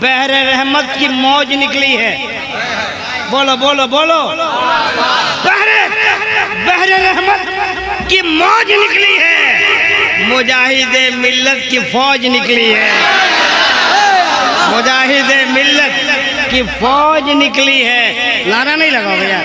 बहरे रहमत की मौज निकली है। बोलो बोलो बोलो। बहरे रहमत की मौज निकली है। मुजाहिदे मिल्लत की फौज निकली है। मुजाहिदे मिल्लत की फौज निकली है। नारा नहीं लगाओ भैया।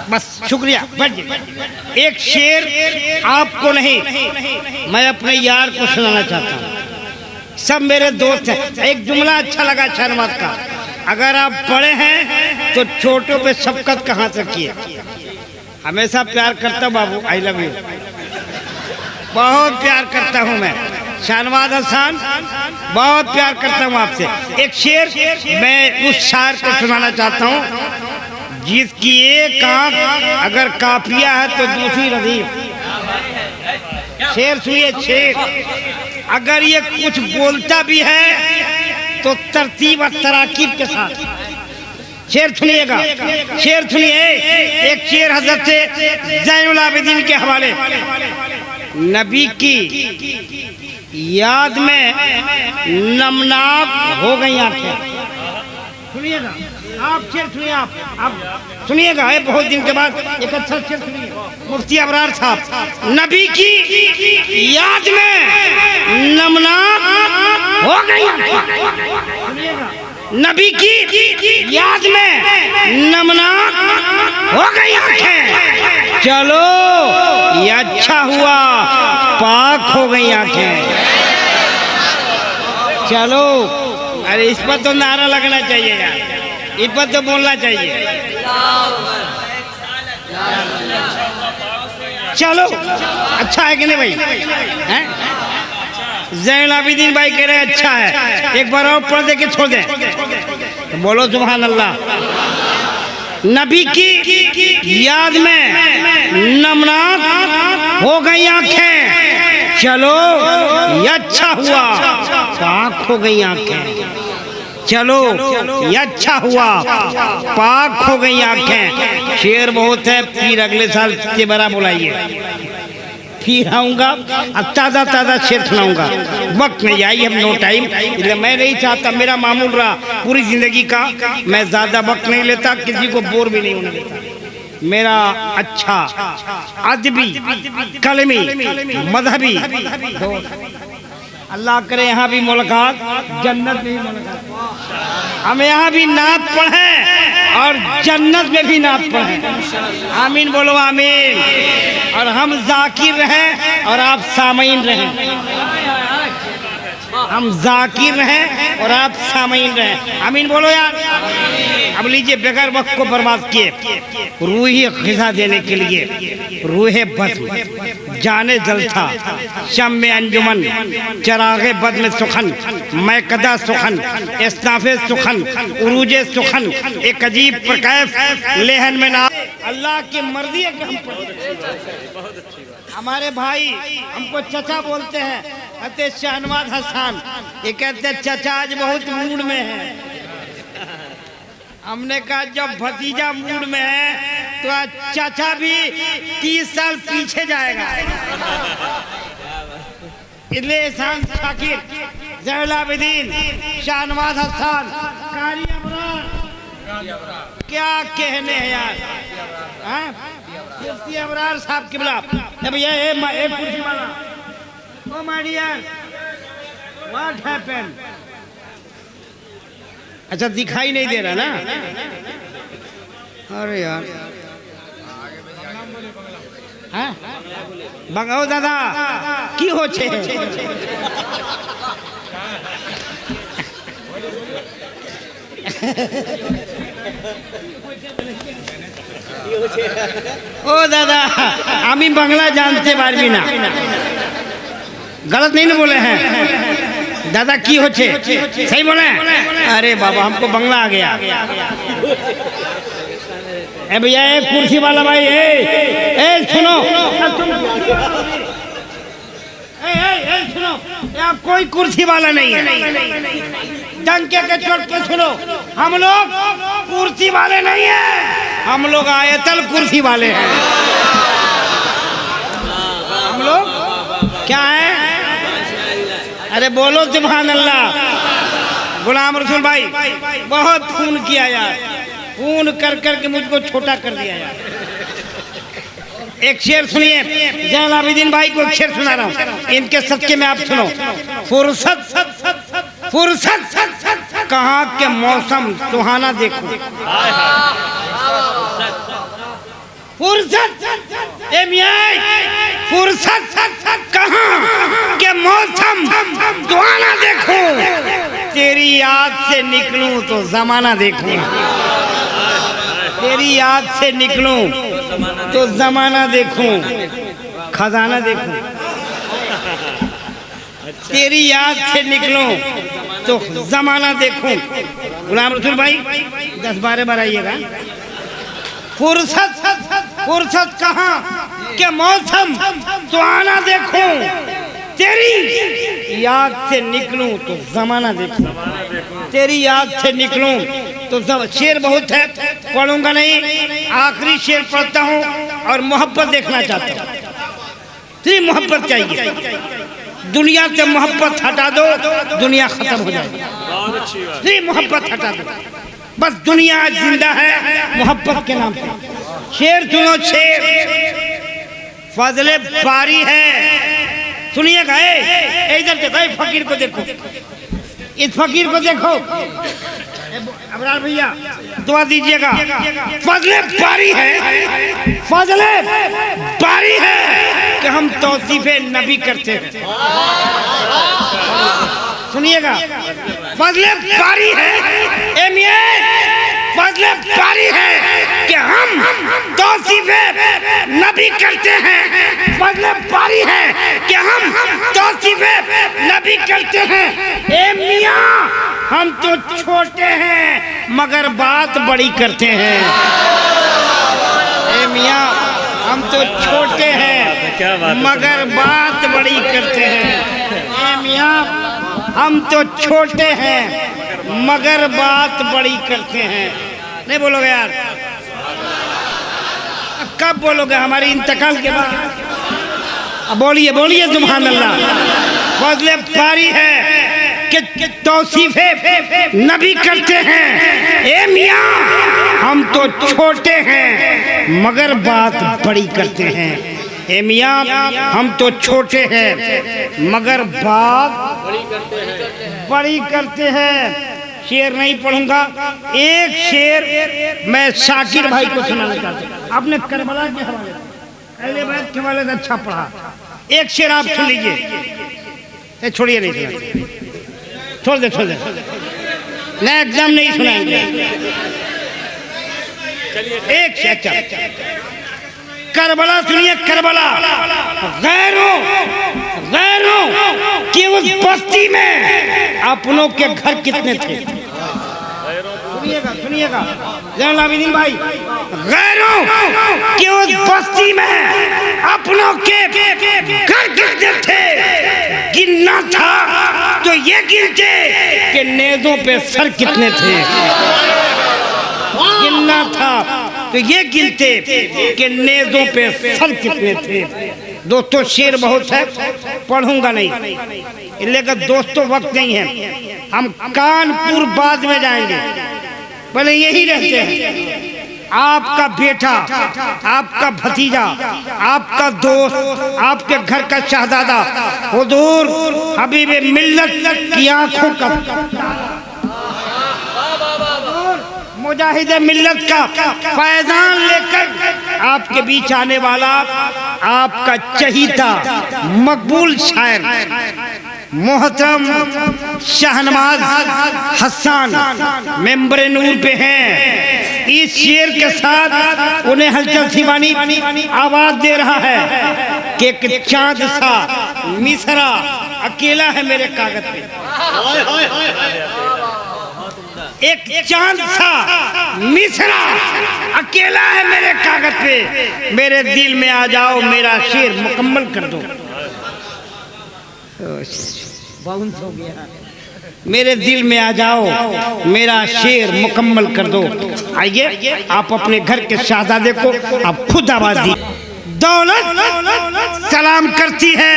बस शुक्रिया। एक शेर आपको नहीं, मैं अपने यार को सुनाना चाहता हूँ। सब मेरे दोस्त हैं। एक जुमला अच्छा लगा शहनवाज का, अगर आप बड़े हैं तो छोटों पे शफकत कहाँ से किए। हमेशा प्यार करता बाबू, आई लव यू, बहुत प्यार करता हूँ मैं। शहनवाज हसन, बहुत प्यार करता हूँ आपसे। एक शेर मैं उस शायर को सुनाना चाहता हूँ जिसकी एक आंख अगर काफिया है तो दूसरी रदीफ। शेर सुनिए, शेर अगर ये कुछ बोलता भी है तो तरतीब और तराकीब के साथ। शेर सुनिएगा, शेर सुनिए। एक शेर हजरत ज़ैनुल आबिदीन के हवाले। नबी की याद में नमनाक हो गई आंखें। सुनिएगा आप, शेर सुनिए आप सुनिएगा। बहुत दिन के बाद एक अच्छा शेर सुनिए, मुफ्ती अबरार साहब। नबी की याद में नमनाक हो गई। सुनिएगा, नबी की याद में नमनाक हो गई आंखें। चलो ये अच्छा हुआ पाक हो गई आंखें। चलो, अरे इस पर तो नारा लगना चाहिए यार, इस पर तो बोलना चाहिए। चलो अच्छा है कि नहीं भाई? हैं? ज़ैनुल आबिदीन भाई कह रहे हैं अच्छा है। एक बार और पढ़ दे के छोड़ दे तो बोलो सुभान अल्लाह। नबी की याद में नमनाक हो गई आंखें। चलो ये अच्छा हुआ पाक हो गई आंखें। चलो ये अच्छा हुआ पाक हो गई आंखें। शेर बहुत है, फिर अगले साल से बड़ा बुलाइए, फिर आऊँगा अब ताज़ा ताज़ा शेर सुनाऊंगा। वक्त नहीं आई, हम नो टाइम, इसलिए मैं नहीं चाहता, मेरा मामूल रहा पूरी ज़िंदगी का, मैं ज़्यादा वक्त नहीं लेता, किसी को बोर भी नहीं होने देता। मेरा अच्छा अदबी कलमी मजहबी दोस्त, अल्लाह करे यहाँ भी मुलाकात, जन्नत में भी मुलाकात। हम यहाँ भी नात पढ़ें और जन्नत में भी नात पढ़ें। आमीन बोलो आमीन। और हम जाकिर रहें और आप सामीन रहें। हम जाकिर रहें और आप सामीन रहें। आमीन बोलो यार। अब लीजिए, बगैर वक्त को बर्बाद किए रूही ग़िज़ा देने के लिए रूहे बज़्म जाने जलता शम में अंजुमन चरागे बद में सुखन मैकदा सुखन इस्नाफे सुखन उरूजे सुखन एक अजीब प्रकैफ लेहन में ना। अल्लाह की मर्जी है कि हम हमारे भाई हमको चचा बोलते हैं, कहते शहनवाज हसन। ये कहते चचा आज बहुत मूड में है। हमने कहा जब भतीजा मूड में है तो आज चाचा भी 30 साल पीछे जाएगा। इसलिए एहसान शाकिर, ज़ैनुल आबिदीन, शहनवाज हसन, कारी अबरार, क्या कहने हैं यार। मुफ्ती अबरार साहब के बिला भैया एक कुर्सी वाला। Oh my dear, what happened? अच्छा दिखाई नहीं दे रहा ना? अरे यार बगाओ दादा की हो छे? ओ दादा आमी बंगला जानते पारबी ना, गलत नहीं ना बोले हैं दादा की हो छे? सही बोले? अरे बाबा हमको बंगला आ गया। ए भैया एक कुर्सी वाला भाई, ए सुनो, सुनो, आप कोई कुर्सी वाला नहीं है। डंके के चोट पे सुनो, हम लोग कुर्सी वाले नहीं हैं, हम लोग आयतल कुर्सी वाले हैं। हम लोग क्या है? अरे बोलो सुभान अल्लाह। गुलाम रसूल भाई बहुत खून किया यार, खून कर कर के मुझको छोटा कर दिया यार। एक शेर सुनिए, जैनुल आबिदीन भाई को एक शेर सुना रहा हूँ, इनके सदके में आप सुनो। फुर्सत फुर्सत कहाँ के मौसम सुहाना देखो, फुर्सत ए मियाँ, फुर्सत कहाँ के मौसम सुहाना देखो, तेरी याद से निकलूं तो जमाना देखूं, तेरी याद से निकलूं तो जमाना देखूं, खजाना देखूं, तेरी याद से निकलूं तो जमाना देखूं। गुलाम रसूल भाई 10-12 बार आइएगा। फुर्सत फुर्सत कहाँ के मौसम सुहाना देखूं, तेरी याद से निकलूं तो जमाना देखूं, तेरी याद से निकलूं तो शेर बहुत है, पढ़ूंगा नहीं, आखिरी शेर पढ़ता हूँ और मोहब्बत देखना चाहता हूँ। तेरी मोहब्बत चाहिए, दुनिया से मोहब्बत हटा दो, दुनिया खत्म हो जाएगी। तेरी मोहब्बत हटा दो, बस दुनिया जिंदा है मोहब्बत के नाम पे। शेर सुनो, शेर फजले बारी है, सुनिएगा। इधर देखो, फकीर को देखो, इस फकीर को देखो। अबरार भैया दुआ दीजिएगा। फजले बारी है, फजले बारी है कि हम तौसीफे नबी करते हैं। सुनिएगा, फजले बारी है, फजले बारी है कि हम तौसीफे नबी करते हैं, फजले बारी है कि हम तौसीफे नबी करते हैं। ए मियाँ हम तो छोटे हैं मगर बात बड़ी करते हैं। ए मियाँ हम तो छोटे हैं मगर बात बड़ी करते हैं। ए मियाँ हम तो छोटे हैं मगर बात बड़ी करते हैं। नहीं बोलोगे यार? कब बोलोगे? हमारी इंतकाल के बाद। अब बोलिए बोलिए सुभान अल्लाह। फजले बारी है कि तौसीफे नबी करते हैं। ए मियाँ हम तो छोटे हैं मगर बात बड़ी करते हैं। ए मियाँ हम तो छोटे हैं मगर बात बड़ी करते हैं। शेर नहीं पढ़ूंगा, एक शेर मैं शाकिर भाई को सुनाना चाहता हूँ। आपने करबला के हवाले, अहले बैत के हवाले से अच्छा पढ़ा, एक शेर आप सुन लीजिए। छोड़िए नहीं सुना, छोड़ दे छोड़ दे, मैं एग्जाम नहीं सुनाएंगे। एक शेर अच्छा, करबला सुनिए। करबला गैरों कि उस बस्ती में अपनों के घर कितने थे। सुनिएगा सुनिएगा जैनुल आबिदीन भाई, गैरों कि उस बस्ती में अपनों के घर कितने थे। गिनना था तो ये गिनते कि नेज़ों पे सर कितने थे। गिनना था तो ये गिनते कि नेज़ों पे सर कितने थे। दोस्तों शेर बहुत है, पढ़ूंगा नहीं, लेकिन दोस्तों वक्त नहीं है। हम कानपुर बाद में जाएंगे, पहले यही रहते हैं। आपका बेटा, आपका भतीजा, आपका दोस्त, आपके घर का शहजादा हुजूर हबीबे मिल्लत की आंखों का मुजाहिदे मिल्लत का फैजान लेकर आपके बीच आने वाला आपका चहीता मकबूल शायर मोहतरम शाहनवाज हसन मेंबर नूर पे हैं। इस शेर के साथ उन्हें हलचल सिवानी आवाज दे रहा है कि एक चांद सा मिसरा अकेला है मेरे कागज पे। एक चांद सा मिसरा अकेला है मेरे कागज पे, मेरे दिल में आ जाओ, मेरा शेर मुकम्मल कर दो। बाउंस हो गया। मेरे दिल में आ जाओ, मेरा शेर मुकम्मल कर दो। आइए आप अपने घर के शहजादे को आप खुद आवाज दी। दौलत सलाम करती है,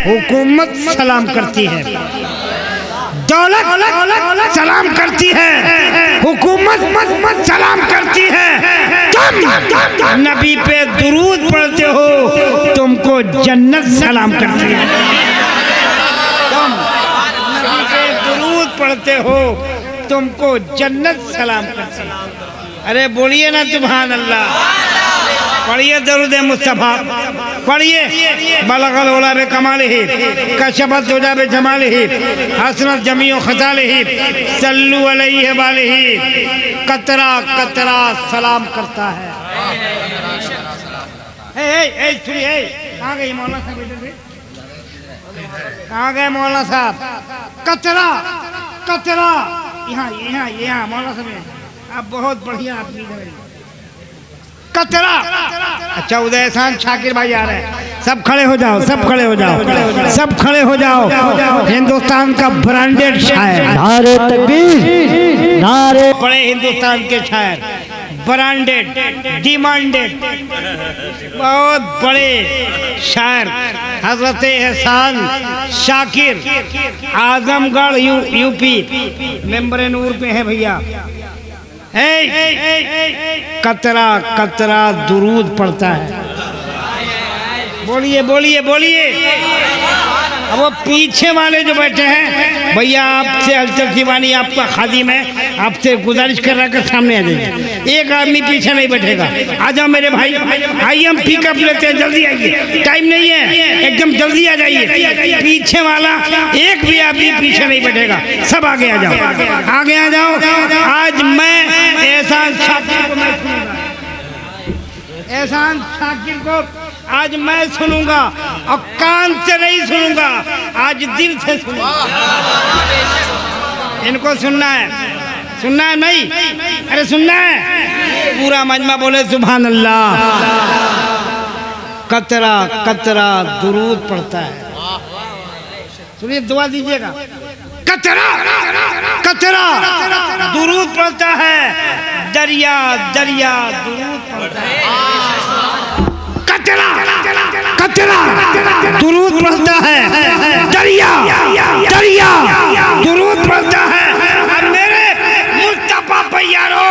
हुकूमत सलाम करती है। दौलत सलाम करती है, हुकूमत सलाम करती है। तुम नबी पे दुरूद पढ़ते हो, तुमको जन्नत सलाम करती है। तुम नबी पे दुरूद पढ़ते हो, तुमको जन्नत सलाम करती है। अरे बोलिए ना सुभान अल्लाह। पढ़िए दरूद मुस्तफा, पढ़िए बलगल उला बे कमालिही, कशफत दुजा बे जमालिही, हसनत जमीओ खसालिही, सल्लु अलैहि वालिही। कतरा कतरा सलाम करता है। सुनिए, कहाँ गए मौलाना साहब? इधर से कहाँ गए मौलाना साहब? कतरा कतरा, यहाँ यहाँ यहाँ मौलाना साहब, आप बहुत बढ़िया आदमी है। कतरा। अच्छा उदय एहसान शाकिर भाई आ रहे हैं, सब खड़े हो जाओ, सब खड़े हो जाओ, सब खड़े हो जाओ। हिंदुस्तान का ब्रांडेड शायर, नारे तकबीर, नारे बड़े हिंदुस्तान के शायर, ब्रांडेड, डिमांडेड, बहुत बड़े शायर हजरत एहसान शाकिर, आजमगढ़ यूपी, मेंबर नूर पे है भैया। कतरा कतरा दुरूद पढ़ता है। बोलिए बोलिए बोलिए। अब वो पीछे वाले जो बैठे हैं भैया, आपसे हलचल दीवानी आपका खादिम है, आपसे गुजारिश कर रहा है सामने आ जाइए। एक आदमी पीछे नहीं बैठेगा। आ जाओ मेरे भाई, आइए हम पिकअप लेते हैं, जल्दी आइए, टाइम नहीं है, एकदम जल्दी आ जाइए। पीछे वाला एक भी आदमी पीछे नहीं बैठेगा, सब आगे आ जाओ, आगे आ जाओ। आज मैं एहसान शाकिर को मैं सुनूंगा, एहसान शाकिर को आज मैं सुनूंगा, और कान से नहीं सुनूंगा, आज दिल से सुनूंगा। इनको सुनना है, सुनना है नहीं? अरे सुनना है। पूरा मजमा बोले सुभान अल्लाह। कतरा कतरा दुरूद पढ़ता है। सुनिए, दुआ दीजिएगा। कतरा कतरा दुरूद पढ़ता है, दरिया दरिया दुरूद पढ़ता है। कतरा कतरा दुरूद पढ़ता है, दरिया दरिया दुरूद पढ़ता है। और मेरे मुस्तफा प्यारो,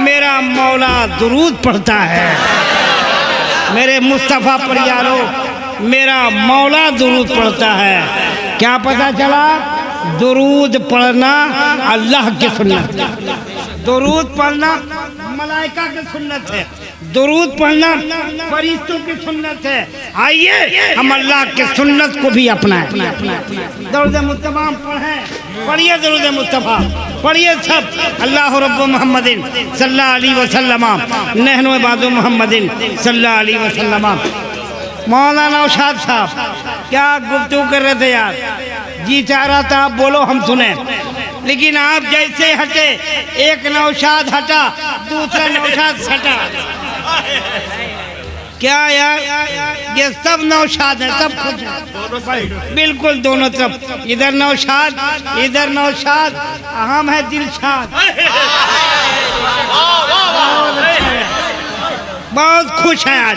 मेरा मौला दुरूद पढ़ता है। मेरे मुस्तफा प्यारो, मेरा मौला दुरूद पढ़ता है। क्या पता चला? दुरूद पढ़ना अल्लाह की सुन्नत है, दुरूद पढ़ना मलाइका की सुन्नत है, दुरूद पढ़ना फरिश्तों की सुन्नत है। आइए हम अल्लाह के सुन्नत को भी अपनाएं। दरूद मुस्तफा पढ़ें, पढ़िए दरूद मुस्तफा, पढ़िए सब। अल्लाह रब्बु मुहम्मदिन सल्लल्लाहु अलैहि वसल्लम, नहनु इबादु मुहम्मदिन सल्लल्लाहु अलैहि वसल्लम। मौलाना नौशाद साहब क्या गुफ्तगू कर रहे थे यार? जी चाह रहा था आप बोलो, हम सुने, लेकिन आप जैसे हटे, एक नौशाद हटा, दूसरा नौशाद हटा। क्या यार, ये सब नौशाद है, सब कुछ बिल्कुल दोनों तरफ, इधर नौशाद इधर नौशाद, अहम है दिलशाद। बहुत खुश है आज।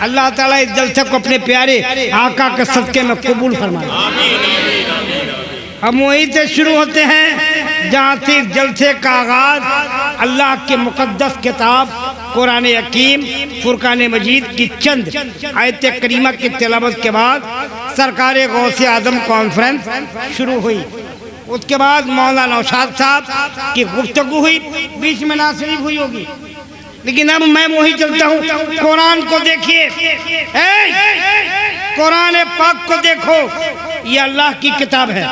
अल्लाह ताला इस जलसे को अपने प्यारे आका के सदके में कबूल फरमाए। हम वहीं से शुरू होते हैं जहाँ से जलसे का आगाज अल्लाह के मुकद्दस किताब कुरान हकीम फुरकान मजीद की चंद आयत करीमा की तिलावत के बाद सरकार गौसे आजम कॉन्फ्रेंस शुरू हुई। उसके बाद मौलाना नौशाद साहब की गुफ्तगू हुई, बीच में नात शरीफ हुई होगी। लेकिन अब मैं वही चलता हूँ, कुरान को देखिए, कुरान पाक को देखो, ये अल्लाह की किताब है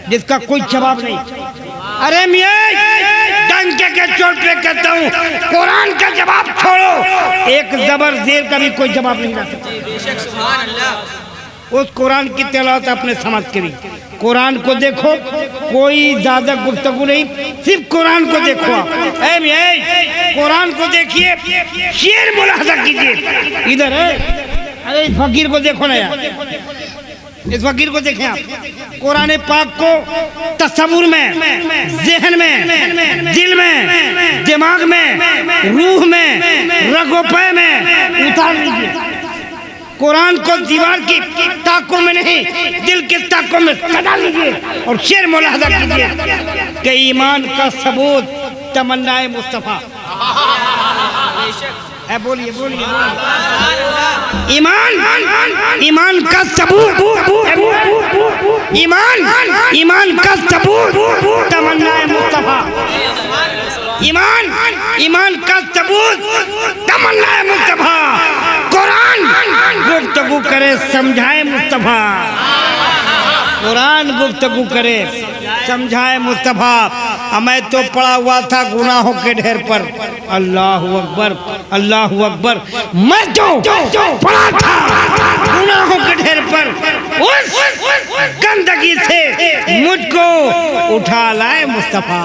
जिसका कोई जवाब नहीं। अरे मियाँ, डंके के चोट पे कहता हूँ, कुरान का जवाब छोड़ो, एक जबर जेर का भी कोई जवाब नहीं दे सकता। उस कुरान की तिलावत अपने समझ करी। कुरान को देखो, कोई ज्यादा गुफ्तगू नहीं, सिर्फ कुरान को देखो। कुरान को देखिए, शेर मुलाहजा कीजिए। इधर है, अरे इस फकीर को देखो ना यार, इस फकीर को देखें आप। कुरान पाक को तस्वुर में, ज़हन में, दिल में, दिमाग में, रूह में, रगोपे में उतार लीजिए। कुरान को दीवार की ताकों में नहीं, दिल के ताकों में सजा लीजिए और शेर मुलाहजा कीजिए कि ईमान का सबूत तमन्नाए मुस्तफ़ा। बोलिए बोलिए, ईमान का सबूत, ईमान का सबूत तमन्नाए मुस्तफ़ा। ईमान का सबूत तमन्नाए मुस्तफ़ा। कुरान गुफ्तगू करे, समझाए मुस्तफ़ा। कुरान गुफ्तगू करे, समझाए मुस्तफ़ा। मैं तो पड़ा हुआ था गुनाहों के ढेर पर। अल्लाहु अकबर, अल्लाहु अकबर। मैं तो पड़ा था गुनाहों के ढेर पर, उस गंदगी से मुझको उठा लाए मुस्तफ़ा।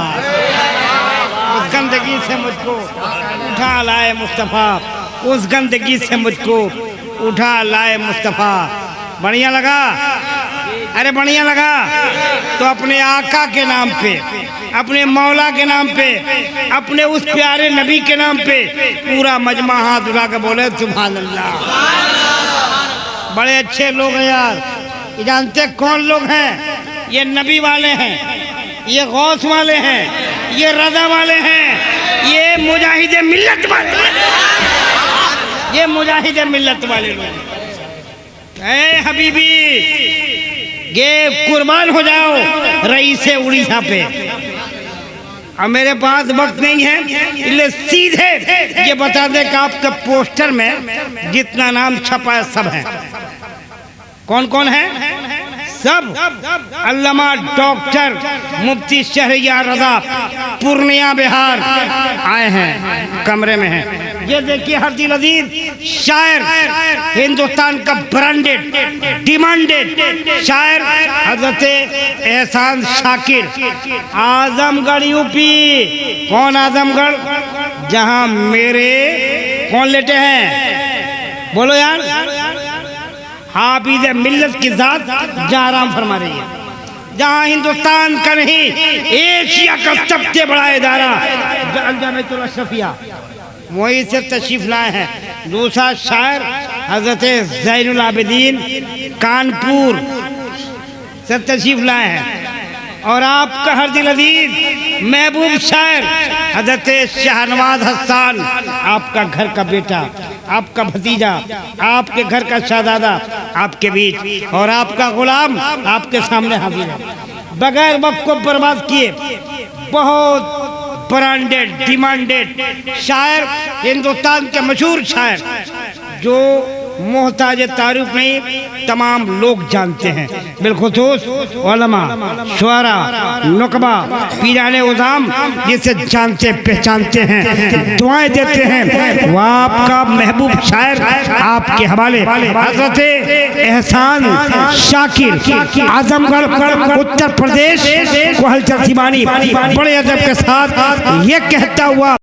उस गंदगी से मुझको उठा लाए मुस्तफ़ा। उस गंदगी से मुझको उठा लाए मुस्तफ़ा। बढ़िया लगा? अरे बढ़िया लगा तो अपने आका के नाम पे, अपने मौला के नाम पे, अपने उस प्यारे नबी के नाम पे पूरा मजमा हाथ उठा के बोले सुभान अल्लाह। बड़े अच्छे लोग हैं यार। ये जानते कौन लोग हैं? ये नबी वाले हैं, ये गौस वाले हैं, ये रज़ा वाले हैं, ये मुजाहिद मिल्लत वाले हैं, ये मुजाहिद मिल्लत वाले लोग। ऐ हबीबी, ये कुर्बान हो जाओ रईस उड़ीसा पे। अब मेरे पास वक्त नहीं है, इसलिए सीधे ये बता दे कि आपके पोस्टर में जितना नाम छपा है सब है। कौन कौन है? सब अल्लामा डॉक्टर मुफ्ती शहरियार रज़ा पूर्णिया बिहार आए हैं, कमरे में हैं। ये देखिए हरदिल अजीज शायर, हिंदुस्तान का ब्रांडेड डिमांडेड शायर हजरत एहसान शाकिर, आजमगढ़ यूपी। कौन आजमगढ़? जहां मेरे कौन लेटे हैं? बोलो यार। हाफिज मिल्लत की जात जहाँ आराम फरमा रही है, जहाँ हिंदुस्तान का नहीं एशिया का सबसे बड़ा इदारा जामिअतुल अशरफिया, वहीं से तशरीफ लाए हैं। दूसरा शायर हजरत ज़ैनुल आबिदीन कानपुर से तशरीफ लाए हैं। और आपका हरदिल अजीज महबूब शायर हजरत शाहनवाज हसन, आपका घर का बेटा, आपका भतीजा, आपके घर का शहजादा आपके बीच, और आपका गुलाम आपके सामने हाजिर है। बगैर वक्त को बर्बाद किए बहुत ब्रांडेड डिमांडेड शायर, हिंदुस्तान के मशहूर शायर जो मोहताज तारीफ नहीं तमाम लोग जानते हैं, बिलखुसूस उलमा, शुआरा, नुकबा, पीराने उज़ाम जिसे जानते पहचानते हैं, दुआएं देते हैं। वह आपका महबूब शायर आपके हवाले हज़रत एहसान शाकिर, आजमगढ़ उत्तर प्रदेश, कोहलचर सिवानी, बड़े अदब के साथ ये कहता हुआ